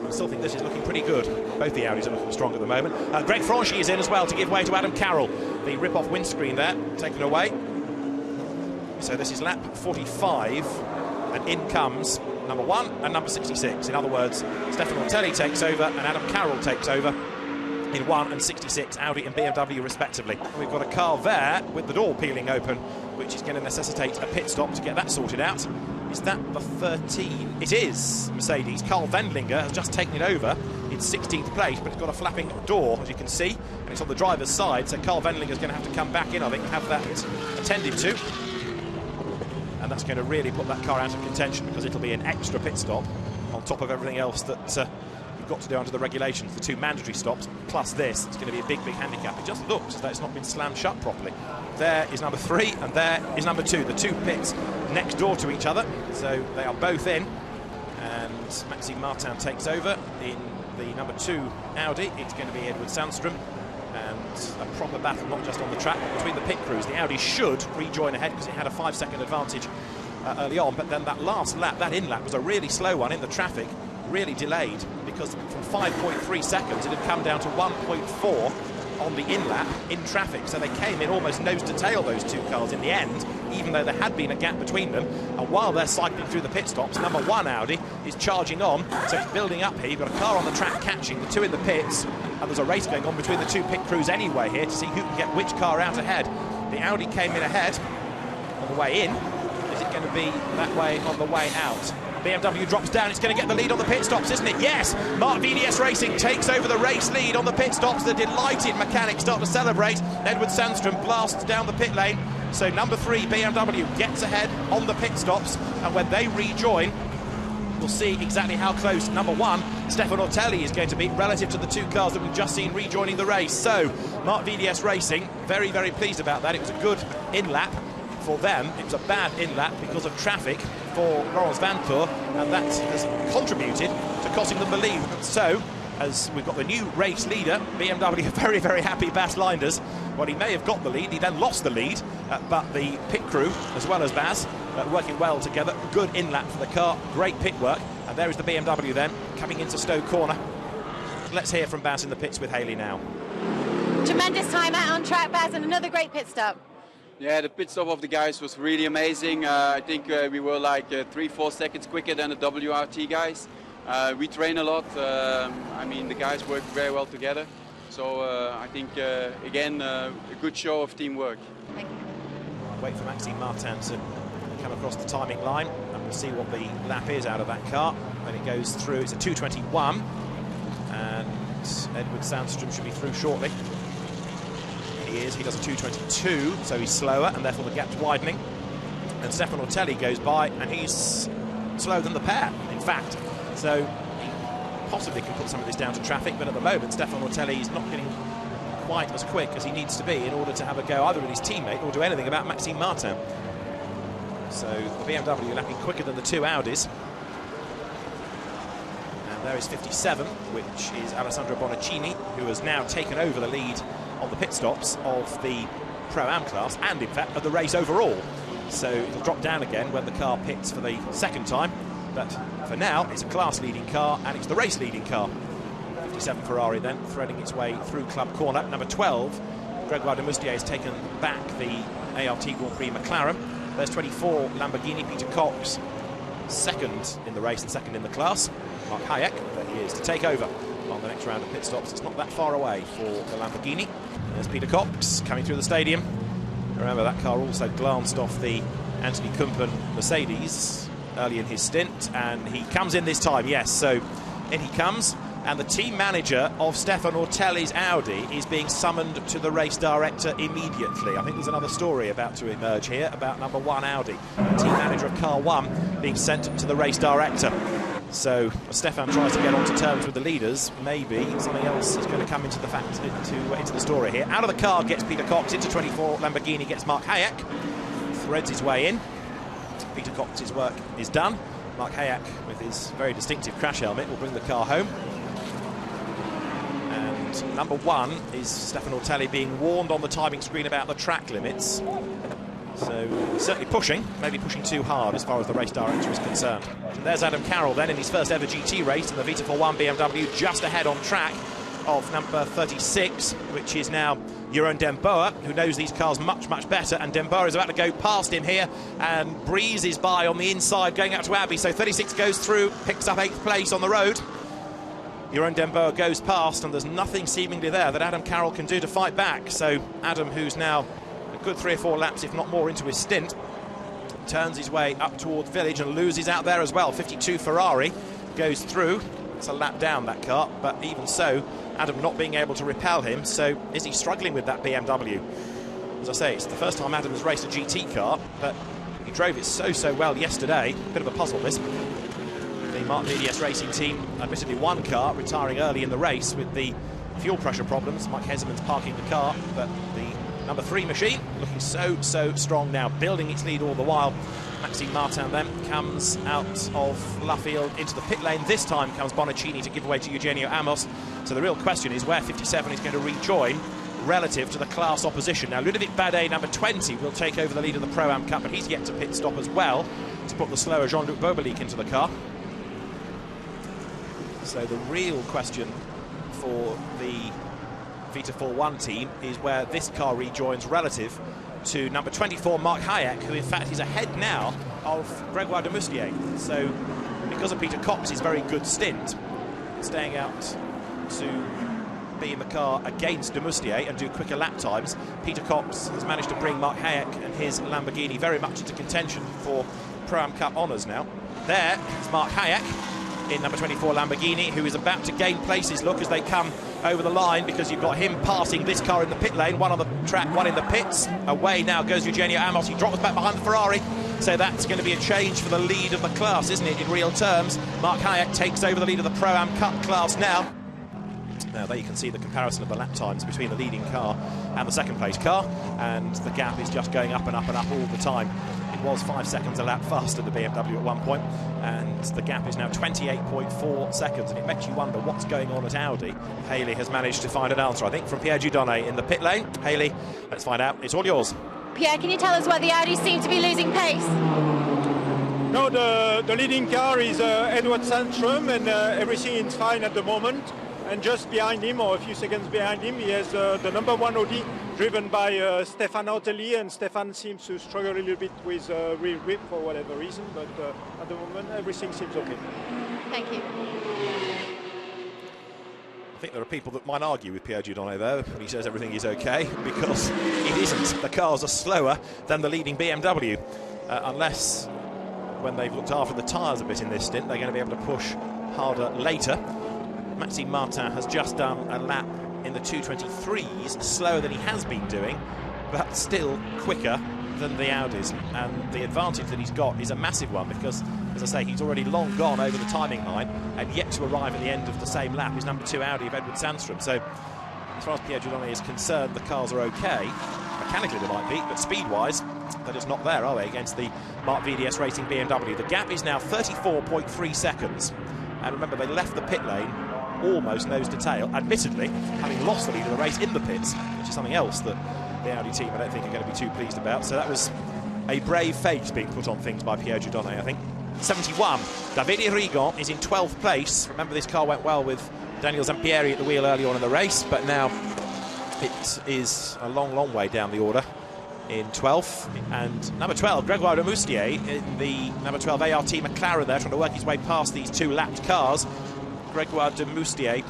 I still think this is looking pretty good. Both the Audis are looking strong at the moment. Greg Franchi is in as well to give way to Adam Carroll. The rip-off windscreen there, taken away. So this is lap 45, and in comes number 1 and number 66. In other words, Stefano Ortelli takes over and Adam Carroll takes over in 1 and 66, Audi and BMW respectively. We've got a car there with the door peeling open, which is going to necessitate a pit stop to get that sorted out. Is that the 13? It is Mercedes. Carl Wendlinger has just taken it over in 16th place, but it's got a flapping door, as you can see, and it's on the driver's side, so Carl Wendlinger is going to have to come back in, I think, and have that attended to. And that's going to really put that car out of contention, because it'll be an extra pit stop on top of everything else that you've got to do under the regulations. The 2 mandatory stops plus this, it's going to be a big, big handicap. It just looks as though it's not been slammed shut properly. There is number 3 and there is number 2. The 2 pits next door to each other, so they are both in. And Maxime Martin takes over in the number 2 Audi. It's going to be Edward Sandstrom, and a proper battle not just on the track but between the pit crews. The Audi should rejoin ahead because it had a 5-second advantage early on, but then that last lap, that in lap, was a really slow one in the traffic, really delayed, because from 5.3 seconds it had come down to 1.4 on the in lap in traffic, so they came in almost nose to tail, those 2 cars, in the end, even though there had been a gap between them. And while they're cycling through the pit stops, number 1 Audi is charging on, so it's building up here. You've got a car on the track catching, the 2 in the pits, and there's a race going on between the 2 pit crews anyway here to see who can get which car out ahead. The Audi came in ahead on the way in. Is it going to be that way on the way out? BMW drops down, it's going to get the lead on the pit stops, isn't it? Yes! Mark VDS Racing takes over the race lead on the pit stops. The delighted mechanics start to celebrate. Edward Sandstrom blasts down the pit lane. So number 3 BMW gets ahead on the pit stops, and when they rejoin, we'll see exactly how close number 1, Stefano Ortelli, is going to be relative to the 2 cars that we've just seen rejoining the race. So Mark VDS Racing, very, very pleased about that. It was a good in-lap for them. It was a bad in-lap because of traffic for Laurens Vanthoor, and that has contributed to costing them the lead. So, as we've got the new race leader, BMW very, very happy, Bas Linders. Well, he may have got the lead, he then lost the lead, but the pit crew, as well as Bas, working well together. Good in-lap for the car, great pit work, and there is the BMW then, coming into Stowe corner. Let's hear from Bas in the pits with Haley now. Tremendous time out on track, Bas, and another great pit stop. Yeah, the pit stop of the guys was really amazing. I think we were like 3-4 seconds quicker than the WRT guys. We train a lot. I mean, the guys work very well together. So I think, again, a good show of teamwork. Thank you. Wait for Maxime Martin to come across the timing line, and we'll see what the lap is out of that car when it goes through. It's a 2:21, and Edward Sandstrom should be through shortly. He does a 2:22, so he's slower, and therefore the gap's widening. And Stefano Ortelli goes by, and he's slower than the pair, in fact. So he possibly can put some of this down to traffic, but at the moment Stefano Ortelli is not getting quite as quick as he needs to be in order to have a go either with his teammate or do anything about Maxime Martin. So the BMW lapping quicker than the 2 Audis. And there is 57, which is Alessandro Bonaccini, who has now taken over the lead on the pit stops of the Pro-Am class, and in fact of the race overall. So it'll drop down again when the car pits for the 2nd time, but for now it's a class leading car, and it's the race leading car. 57 Ferrari then threading its way through club corner. Number 12 Gregoire de Moustier has taken back the ART Grand Prix McLaren. There's 24 Lamborghini, Peter Cox, second in the race and second in the class. Mark Hayek, there he is, to take over on the next round of pit stops. It's not that far away for the Lamborghini. There's Peter Cox coming through the stadium. Remember, that car also glanced off the Anthony Kumpen Mercedes early in his stint, and he comes in this time, yes, so in he comes. And the team manager of Stefan Ortelli's Audi is being summoned to the race director immediately. I think there's another story about to emerge here about number 1 Audi. The team manager of car 1 being sent to the race director. So Stefan tries to get onto terms with the leaders. Maybe something else is going to come into the story here. Out of the car gets Peter Cox, into 24 Lamborghini gets Mark Hayek. Threads his way in. Peter Cox's work is done. Mark Hayek, with his very distinctive crash helmet, will bring the car home. And number 1 is Stefan Ortelli being warned on the timing screen about the track limits. So certainly pushing, maybe pushing too hard as far as the race director is concerned. And there's Adam Carroll then in his first ever GT race in the Vita 4-1 BMW, just ahead on track of number 36, which is now Jeroen Den Boer, who knows these cars much, much better. And Den Boer is about to go past him here and breezes by on the inside, going out to Abbey. So 36 goes through, picks up 8th place on the road. Jeroen Den Boer goes past, and there's nothing seemingly there that Adam Carroll can do to fight back. So Adam, who's now a good 3 or 4 laps, if not more, into his stint, turns his way up towards Village and loses out there as well. 52 Ferrari goes through. It's a lap down, that car, but even so, Adam not being able to repel him. So is he struggling with that BMW? As I say, it's the first time Adam has raced a GT car, but he drove it so well yesterday. Bit of a puzzle, this. The Mark VDS Racing team admittedly one car, retiring early in the race with the fuel pressure problems. Mike Heseman's parking the car, but the number 3 machine looking so strong now, building its lead all the while. Maxime Martin then comes out of Luffield into the pit lane. This time comes Bonaccini to give way to Eugenio Amos. So the real question is where 57 is going to rejoin relative to the class opposition. Now Ludovic Badet, number 20, will take over the lead of the Pro-Am Cup, but he's yet to pit stop as well to put the slower Jean-Luc Bobelic into the car. So the real question for the Vita 4-1 team is where this car rejoins relative to number 24 Mark Hayek, who in fact is ahead now of Gregoire de Moustier. So because of Peter Cox's very good stint, staying out to be in the car against de Moustier and do quicker lap times, Peter Cox has managed to bring Mark Hayek and his Lamborghini very much into contention for Pro-Am Cup honours now. There is Mark Hayek in number 24 Lamborghini, who is about to gain places, look, as they come over the line, because you've got him passing this car in the pit lane, one on the track, one in the pits. Away now goes Eugenio Amos. He drops back behind the Ferrari, so that's going to be a change for the lead of the class, isn't it, in real terms? Mark Hayek takes over the lead of the Pro-Am Cup class now. Now there you can see the comparison of the lap times between the leading car and the second place car, and the gap is just going up and up and up all the time. It was 5 seconds a lap faster than the BMW at one point, and the gap is now 28.4 seconds, and it makes you wonder what's going on at Audi. Haley has managed to find an answer, I think, from Pierre Dieudonné in the pit lane. Haley, let's find out. It's all yours. Pierre, can you tell us why the Audi seem to be losing pace? No, the leading car is Edward Sandstrom, and everything is fine at the moment. And just behind him, or a few seconds behind him, he has the number 1 Audi driven by Stefan Ortelli, and Stefan seems to struggle a little bit with rear grip for whatever reason, but at the moment everything seems okay. Thank you. I think there are people that might argue with Pierre Dieudonné though when he says everything is okay, because it isn't. The cars are slower than the leading BMW, unless when they've looked after the tyres a bit in this stint, they're going to be able to push harder later. Maxime Martin has just done a lap in the 223s, slower than he has been doing, but still quicker than the Audis. And the advantage that he's got is a massive one, because, as I say, he's already long gone over the timing line and yet to arrive at the end of the same lap is number 2 Audi of Edward Sandstrom. So, as far as Pierre Dieudonné is concerned, the cars are okay. Mechanically they might be, but speed-wise, they're just not there, are they, against the Mark VDS Racing BMW. The gap is now 34.3 seconds. And remember, they left the pit lane almost nose to tail, admittedly having lost the lead of the race in the pits, which is something else that the Audi team I don't think are going to be too pleased about. So that was a brave face being put on things by Pierre Dieudonné, I think. 71, Davide Rigon is in 12th place. Remember, this car went well with Daniel Zampieri at the wheel early on in the race, but now It is a long, long way down the order in 12th. And number 12, Grégoire de Moustier, in the number 12 ART McLaren there, trying to work his way past these two lapped cars. Grégoire de Moustier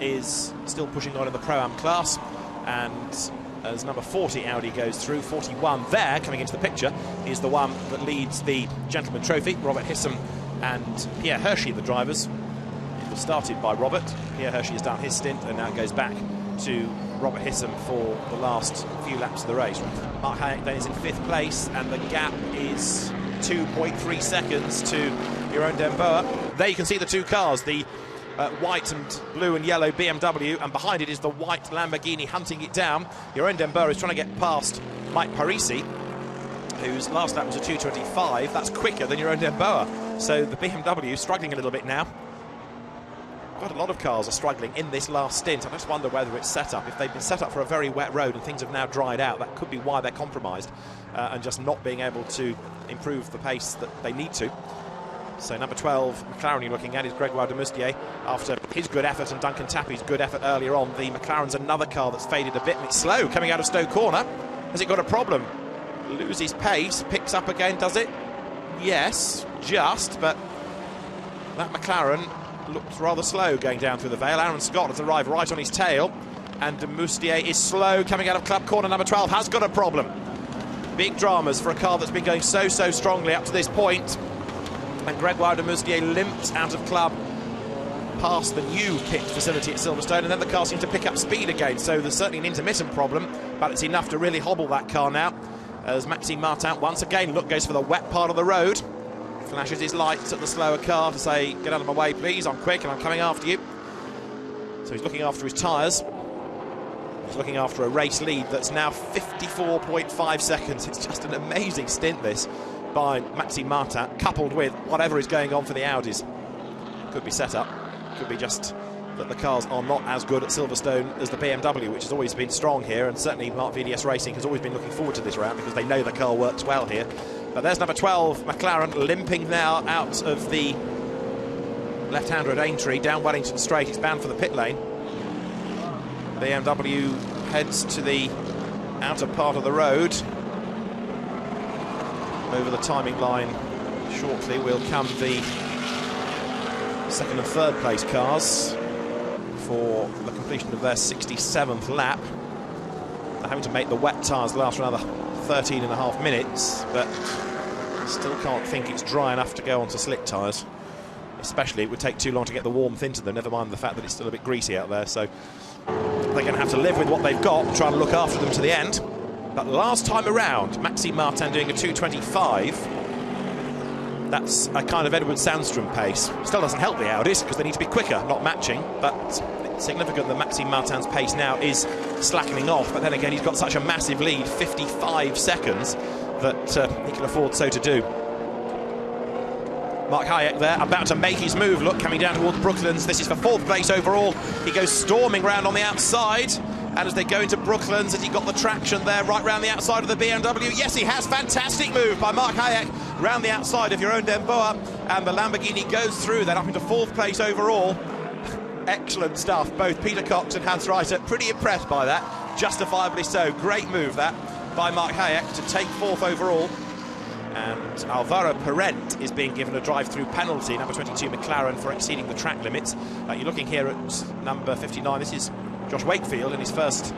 is still pushing on in the Pro-Am class, and as number 40 Audi goes through, 41 there, coming into the picture, is the one that leads the Gentleman Trophy. Robert Hissem and Pierre Hershey, the drivers. It was started by Robert. Pierre Hershey has done his stint, and now it goes back to Robert Hissem for the last few laps of the race. Mark Hayek then is in 5th place, and the gap is 2.3 seconds to Jeroen den Boer. There you can see the two cars, the white and blue and yellow BMW, and behind it is the white Lamborghini hunting it down. Jeroen den Boer is trying to get past Mike Parisi, whose last lap was a 2:25. That's quicker than Jeroen den Boer. So the BMW struggling a little bit now. Quite a lot of cars are struggling in this last stint. I just wonder whether it's set up. If they've been set up for a very wet road and things have now dried out, that could be why they're compromised and just not being able to improve the pace that they need to. So number 12 McLaren you're looking at is Grégoire de Moustier. After his good effort and Duncan Tappy's good effort earlier on, the McLaren's another car that's faded a bit, and it's slow coming out of Stowe Corner. Has it got a problem? Loses pace, picks up again, does it? Yes, just, but that McLaren looks rather slow going down through the Vale. Aaron Scott has arrived right on his tail, and de Moustier is slow coming out of Club Corner. Number 12 has got a problem. Big dramas for a car that's been going so strongly up to this point. And Grégoire de Moustier limped out of Club past the new pit facility at Silverstone, and then the car seems to pick up speed again. So there's certainly an intermittent problem, but it's enough to really hobble that car now. As Maxime Martin once again goes for the wet part of the road. Flashes his lights at the slower car to say, get out of my way please, I'm quick and I'm coming after you. So he's looking after his tyres. He's looking after a race lead that's now 54.5 seconds. It's just an amazing stint, this, by Maxime Martin, coupled with whatever is going on for the Audis. Could be set up, could be just that the cars are not as good at Silverstone as the BMW, which has always been strong here, and certainly Mark VDS Racing has always been looking forward to this round because they know the car works well here. But there's number 12 McLaren limping now out of the left-hander at Aintree, down Wellington Straight. It's bound for the pit lane. BMW heads to the outer part of the road. Over the timing line shortly will come the second and third place cars for the completion of their 67th lap. They're having to make the wet tyres last for another 13.5 minutes, but still can't think it's dry enough to go onto slick tyres. Especially it would take too long to get the warmth into them, never mind the fact that it's still a bit greasy out there. So they're going to have to live with what they've got and try and look after them to the end. But last time around, Maxime Martin doing a 2:25. That's a kind of Edward Sandstrom pace. Still doesn't help the Audis because they need to be quicker, not matching. But it's significant that Maxime Martin's pace now is slackening off. But then again, he's got such a massive lead, 55 seconds, that he can afford so to do. Mark Hayek there, about to make his move. Look, coming down towards Brooklands. This is for 4th place overall. He goes storming round on the outside. And as they go into Brooklands, has he got the traction there right round the outside of the BMW? Yes, he has. Fantastic move by Mark Hayek round the outside of Jeroen den Boer. And the Lamborghini goes through then up into 4th place overall. Excellent stuff. Both Peter Cox and Hans Reiter pretty impressed by that. Justifiably so. Great move that by Mark Hayek to take 4th overall. And Alvaro Parent is being given a drive-through penalty, number 22 McLaren, for exceeding the track limits. You're looking here at number 59. This is Josh Wakefield in his first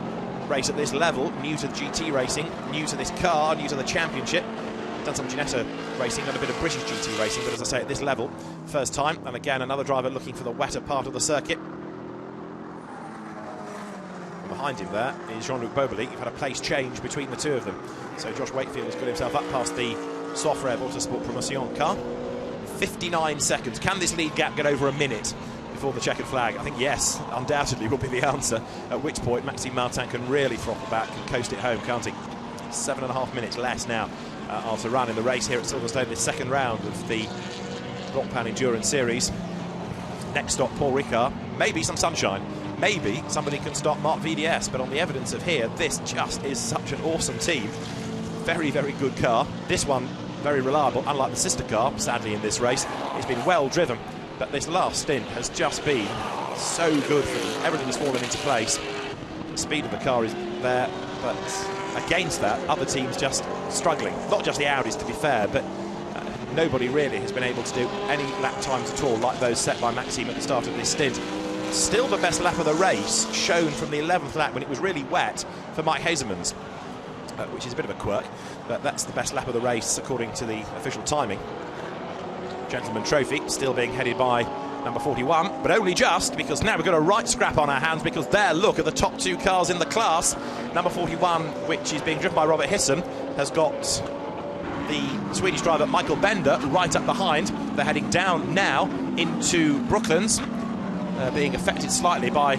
race at this level, new to GT racing, new to this car, new to the championship. Done some Ginetta racing, done a bit of British GT racing, but as I say, at this level, first time. And again, another driver looking for the wetter part of the circuit. And behind him there is Jean-Luc Beaubely. You've had a place change between the two of them. So Josh Wakefield has got himself up past the Soft-Rev Autosport Promotion car. 59 seconds. Can this lead gap get over a minute before the checkered flag? I think yes, undoubtedly will be the answer, at which point Maxime Martin can really throttle back and coast it home, can't he? 7.5 minutes less now after run in the race here at Silverstone, this second round of the Blancpain Endurance Series. Next stop, Paul Ricard. Maybe some sunshine. Maybe somebody can stop Mark VDS, but on the evidence of here, this just is such an awesome team. Very, very good car. This one, very reliable, unlike the sister car, sadly, in this race. It's been well driven. But this last stint has just been so good for them. Everything has fallen into place. speed of the car is there, but against that, other teams just struggling. Not just the Audis, to be fair, but nobody really has been able to do any lap times at all like those set by Maxime at the start of this stint. Still the best lap of the race, shown from the 11th lap when it was really wet for Mike Hazemans, which is a bit of a quirk, but that's the best lap of the race according to the official timing. Gentleman Trophy still being headed by number 41, but only just, because now we've got a right scrap on our hands, because there, look at the top two cars in the class. Number 41, which is being driven by Robert Hisson, has got the Swedish driver Michael Bender right up behind. They're heading down now into Brooklands, being affected slightly by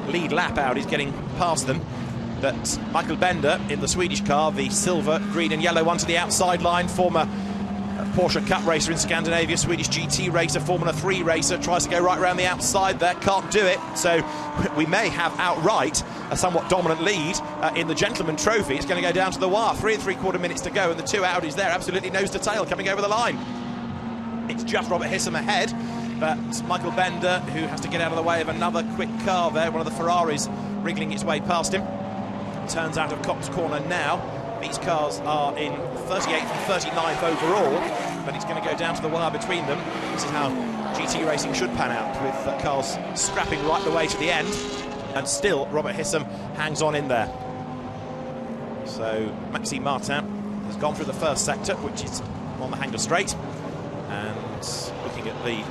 lead lap Audis getting past them. But Michael Bender in the Swedish car, the silver, green and yellow one to the outside line, former Porsche Cup racer in Scandinavia, Swedish GT racer, Formula 3 racer, tries to go right around the outside there, can't do it. So we may have outright a somewhat dominant lead in the Gentleman Trophy. It's going to go down to the wire, 3 3/4 minutes to go, and the two Audis there absolutely nose to tail coming over the line. It's just Robert Hisson ahead, but Michael Bender, who has to get out of the way of another quick car there, one of the Ferraris wriggling its way past him, turns out of Cops Corner now. These cars are in 38th and 39th overall, but it's going to go down to the wire between them. This is how GT racing should pan out, with cars scrapping right the way to the end, and still Robert Hisson hangs on in there. So Maxime Martin has gone through the first sector, which is on the Hanger Straight, and looking at the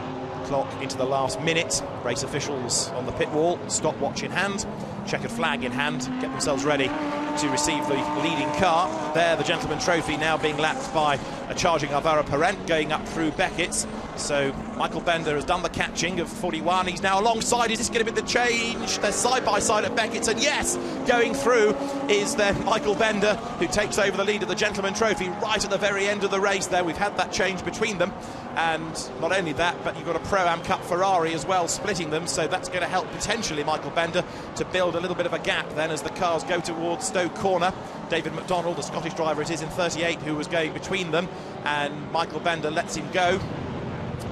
clock into the last minute, race officials on the pit wall, stopwatch in hand, checkered flag in hand, get themselves ready to receive the leading car. There, the Gentleman Trophy now being lapped by a charging Alvaro Parent going up through Beckett's. So Michael Bender has done the catching of 41. He's now alongside. Is this going to be the change? They're side by side at Beckett's, and yes, going through is then Michael Bender, who takes over the lead of the Gentleman Trophy right at the very end of the race there. We've had that change between them, and not only that, but you've got a Pro-Am Cup Ferrari as well splitting them, so that's going to help potentially Michael Bender to build a little bit of a gap then as the cars go towards Stoke Corner. David McDonald, the Scottish driver it is in 38, who was going between them, and Michael Bender lets him go.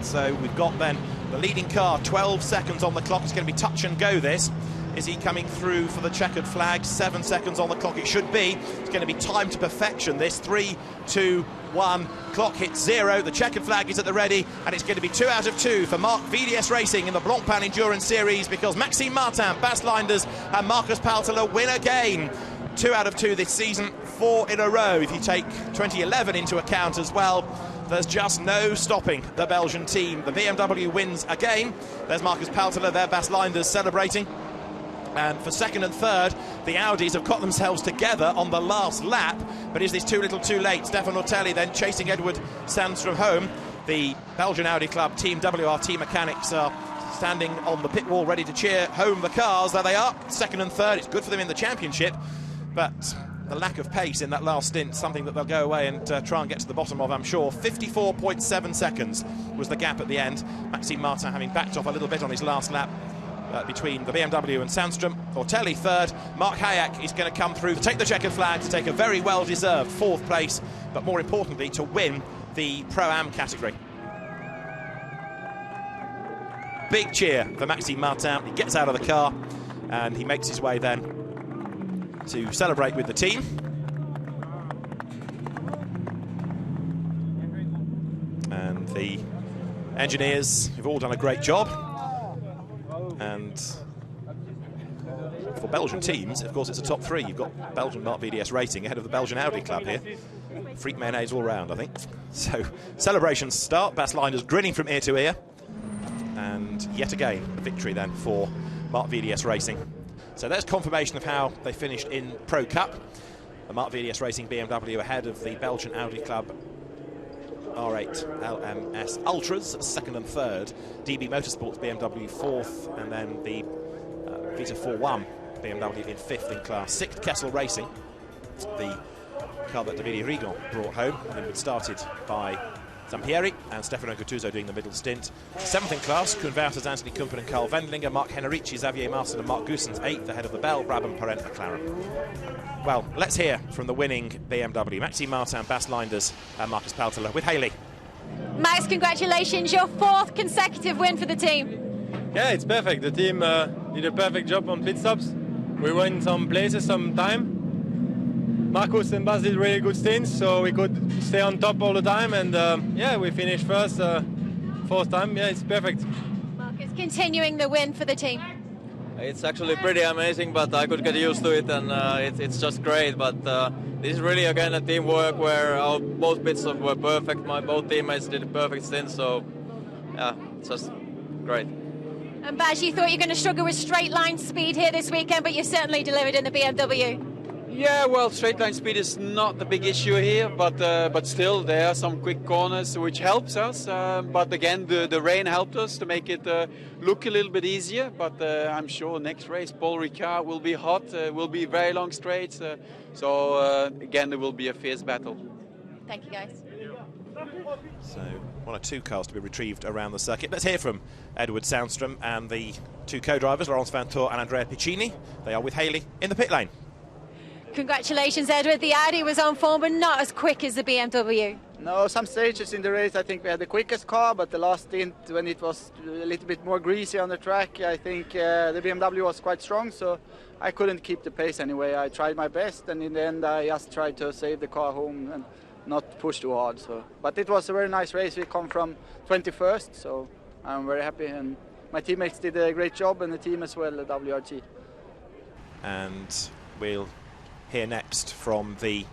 So we've got then the leading car, 12 seconds on the clock. It's going to be touch and go this. Is he coming through for the checkered flag? 7 seconds on the clock it should be. It's going to be time to perfection this. 3, 2, 1, clock hits 0. The checkered flag is at the ready, and it's going to be 2 out of 2 for Marc VDS Racing in the Blancpain Endurance Series, because Maxime Martin, Bas Linders and Marcus Palteler win again. 2 out of 2 this season, 4 in a row if you take 2011 into account as well. There's just no stopping the Belgian team. The BMW wins again. There's Marcus Palteler there, Bas Linders celebrating. And for second and third, the Audis have got themselves together on the last lap. But is this too little too late? Stefan Ortelli then chasing Edward Sandstrom home. The Belgian Audi Club Team WRT mechanics are standing on the pit wall ready to cheer home the cars. There they are, second and third. It's good for them in the championship, but the lack of pace in that last stint, something that they'll go away and try and get to the bottom of, I'm sure. 54.7 seconds was the gap at the end. Maxime Martin having backed off a little bit on his last lap between the BMW and Sandstrom. Ortelli third. Mark Hayek is going to come through to take the checkered flag, to take a very well-deserved 4th place, but more importantly, to win the Pro-Am category. Big cheer for Maxime Martin. He gets out of the car and he makes his way then to celebrate with the team. And the engineers have all done a great job. And for Belgian teams, of course, it's a top 3. You've got Belgian Marc VDS Racing ahead of the Belgian Audi Club here. Freak mayonnaise all round, I think. So celebrations start. Bas Linders grinning from ear to ear. And yet again, a victory then for Marc VDS Racing. So there's confirmation of how they finished in Pro Cup. The Marc VDS Racing BMW ahead of the Belgian Audi Club R8 LMS Ultras, second and third. DB Motorsports BMW fourth, and then the Vita 4-1 BMW in fifth in class. Sixth, Kessel Racing, the car that Davide Rigon brought home, and it started by Zampieri and Stefano Guttuso doing the middle stint. Seventh in class, Koen Wouters, Anthony Kumpen and Carl Wendlinger, Mark Henrici, Xavier Marston and Mark Goossens eighth ahead of the Bell, Brabham, Parent, McLaren. Well, let's hear from the winning BMW. Maxime Martin, Bas Linders and Marcus Palteler with Haley. Max, congratulations, your 4th consecutive win for the team. Yeah, it's perfect. The team did a perfect job on pit stops. we went some places, some time. Marcus and Bas did really good stints, so we could stay on top all the time, and yeah, we finished first, fourth time. Yeah, it's perfect. Marcus continuing the win for the team. It's actually pretty amazing, but I could get used to it, and it's just great. But this is really again a teamwork where our both pit stops were perfect. My both teammates did a perfect stint, so yeah, it's just great. And Baz, you thought you were going to struggle with straight line speed here this weekend, but you certainly delivered in the BMW. Yeah, well, straight line speed is not the big issue here, but still there are some quick corners which helps us. But again, the rain helped us to make it look a little bit easier. But I'm sure next race, Paul Ricard will be hot, will be very long straights. So again, there will be a fierce battle. Thank you, guys. So one or two cars to be retrieved around the circuit. Let's hear from Edward Sandstrom and the two co-drivers, Laurence Vantour and Andrea Piccini. They are with Haley in the pit lane. Congratulations, Edward. The Audi was on form, but not as quick as the BMW. No, some stages in the race I think we had the quickest car, but the last stint when it was a little bit more greasy on the track, I think the BMW was quite strong, so I couldn't keep the pace anyway. I tried my best, and in the end I just tried to save the car home and not push too hard. So, but it was a very nice race. We come from 21st, so I'm very happy, and my teammates did a great job, and the team as well, the WRT. And we'll hear next from the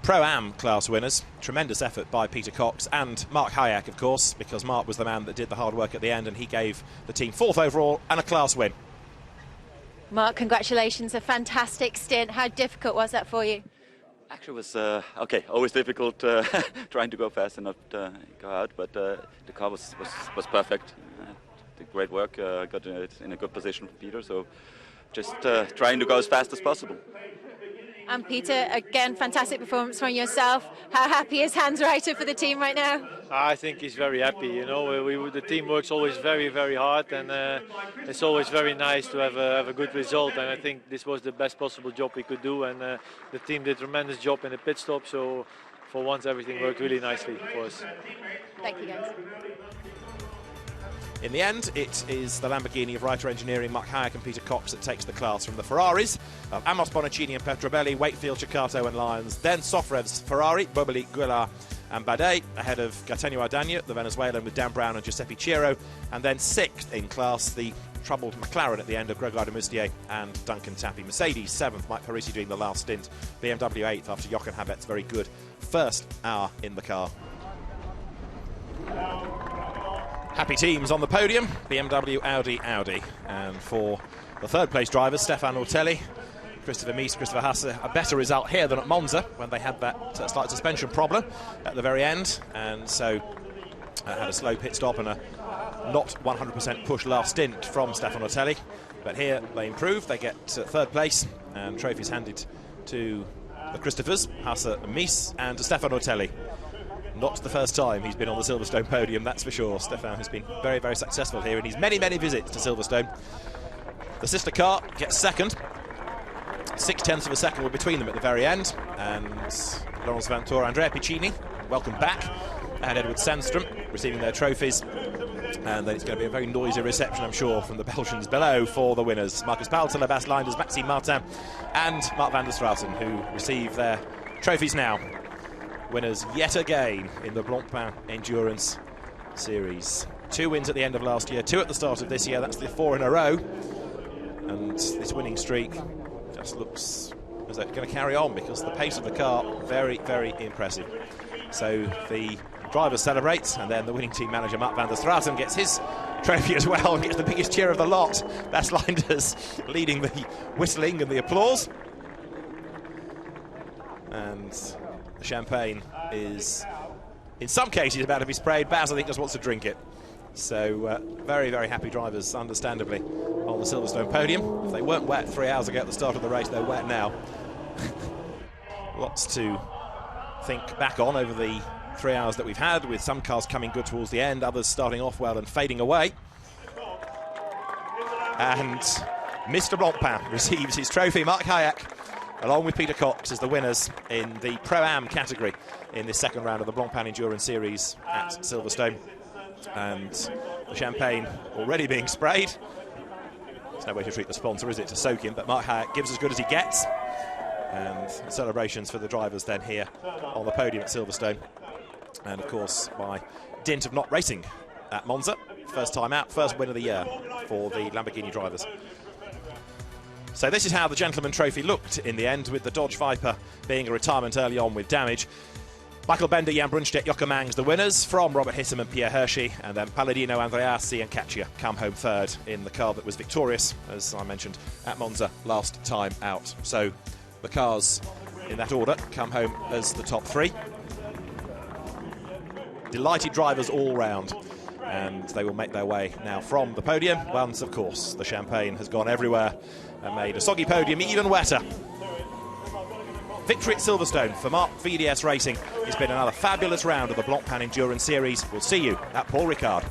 Pro-Am class winners. Tremendous effort by Peter Cox and Mark Hayek, of course, because Mark was the man that did the hard work at the end, and he gave the team 4th overall and a class win. Mark, congratulations. A fantastic stint. How difficult was that for you? Actually, it was okay. Always difficult trying to go fast and not go out, but the car was perfect. Did great work. Got it in a good position for Peter, so just trying to go as fast as possible. And Peter, again, fantastic performance from yourself. How happy is Hans Reiter for the team right now? I think he's very happy. You know, the team works always very, very hard, and it's always very nice to have a good result. And I think this was the best possible job we could do, and the team did a tremendous job in the pit stop. So for once, everything worked really nicely for us. Thank you, guys. In the end, it is the Lamborghini of Reiter Engineering, Mark Hayek and Peter Cox that takes the class from the Ferraris of Amos Bonaccini and Petrobelli, Wakefield, Ceccato and Lyons. Then Sofrev's Ferrari, Boboli, Guillard and Badet, ahead of Gatenio Ardagna, the Venezuelan, with Dan Brown and Giuseppe Ciro. And then 6th in class, the troubled McLaren at the end of Gregoire de Moustier and Duncan Tappy. Mercedes 7th, Mike Parisi doing the last stint. BMW 8th after Jochen Habet's very good first hour in the car. Happy teams on the podium, BMW, Audi. And for the third place drivers, Stefan Ortelli, Christopher Mies, Christopher Hasse, a better result here than at Monza when they had that slight suspension problem at the very end, and so had a slow pit stop and a not 100% push last stint from Stefan Ortelli. But here they improved, they get third place, and trophies handed to the Christophers, Hasse and Mies, and to Stefan Ortelli. Not the first time he's been on the Silverstone podium, that's for sure. Stefan has been very, very successful here in his many, many visits to Silverstone. The sister car gets second. 0.6 of a second were between them at the very end. And Laurence Vantour, Andrea Piccini, welcome back. And Edward Sandstrom receiving their trophies. And then it's going to be a very noisy reception, I'm sure, from the Belgians below for the winners. Marcus Palteler, Bas Leinders, Maxime Martin and Mark van der Straeten, who receive their trophies now. Winners yet again in the Blancpain Endurance Series. 2 wins at the end of last year, 2 at the start of this year. That's the 4 in a row. And this winning streak just looks as though it's going to carry on, because the pace of the car, very, very impressive. So the drivers celebrate, and then the winning team manager, Mark van der Straeten, gets his trophy as well and gets the biggest cheer of the lot. Bas Leinders leading the whistling and the applause. And the champagne is, in some cases, about to be sprayed. Baz, I think, just wants to drink it. So, very, very happy drivers, understandably, on the Silverstone podium. If they weren't wet 3 hours ago at the start of the race, they're wet now. Lots to think back on over the 3 hours that we've had, with some cars coming good towards the end, others starting off well and fading away. And Mr. Blancpain receives his trophy. Mark Hayek, along with Peter Cox, as the winners in the Pro-Am category in this second round of the Blancpain Endurance Series at Silverstone. And the champagne already being sprayed. There's no way to treat the sponsor, is it, to soak him? But Mark Hyatt gives as good as he gets. And celebrations for the drivers then here on the podium at Silverstone. And of course, by dint of not racing at Monza, first time out, first win of the year for the Lamborghini drivers. So this is how the Gentleman Trophy looked in the end, with the Dodge Viper being a retirement early on with damage. Michael Bender, Jan Brunstedt, Jocke Mangs, the winners from Robert Hissam and Pierre Hershey, and then Palladino, Andreassi and Caccia come home third in the car that was victorious, as I mentioned, at Monza last time out. So the cars in that order come home as the top three. Delighted drivers all round, and they will make their way now from the podium once, of course, the champagne has gone everywhere and made a soggy podium even wetter. Victory at Silverstone for Marc VDS Racing. It's been another fabulous round of the Blancpain Endurance Series. We'll see you at Paul Ricard.